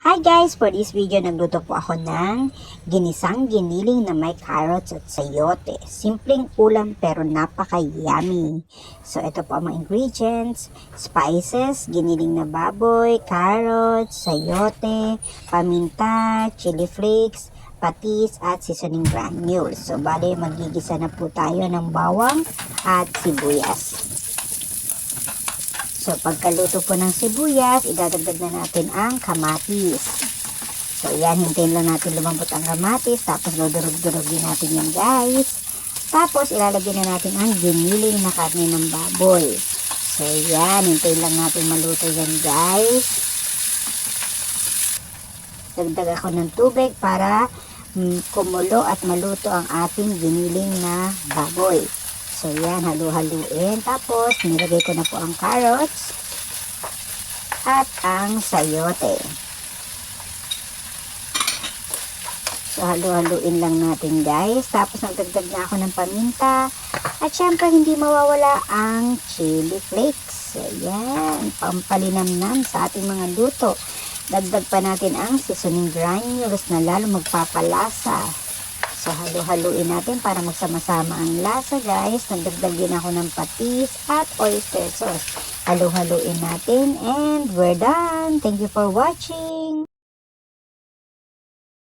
Hi guys! For this video, nagluto po ako ng ginisang giniling na may carrots at sayote. Simpleng ulam pero napaka-yummy. So, ito po ang mga ingredients. Spices, giniling na baboy, carrots, sayote, paminta, chili flakes, patis at seasoning granules. So, bale, magigisa na po tayo ng bawang at sibuyas. So, pagkaluto po ng sibuyas, idadagdag na natin ang kamatis. So, yan, hintayin lang natin lumambot ang kamatis. Tapos, dudurog-durogin natin yan, guys. Tapos, ilalagay na natin ang giniling na karne ng baboy. So, yan, hintayin lang natin maluto yan, guys. Dagdag ako ng tubig para kumulo at maluto ang ating giniling na baboy. So, yan, halu-haluin. Tapos, nilagay ko na po ang carrots at ang sayote. So, halu-haluin lang natin, guys. Tapos, nagdagdag na ako ng paminta. At, syempre, hindi mawawala ang chili flakes. So, yan, pampalinamnam sa ating mga luto. Dagdag pa natin ang seasoning granules na lalo magpapalasa. So, halu-haluin natin para magsama-sama ang lasa, guys. Nagdagdag din ako ng patis at oyster sauce. Halu-haluin natin and we're done. Thank you for watching.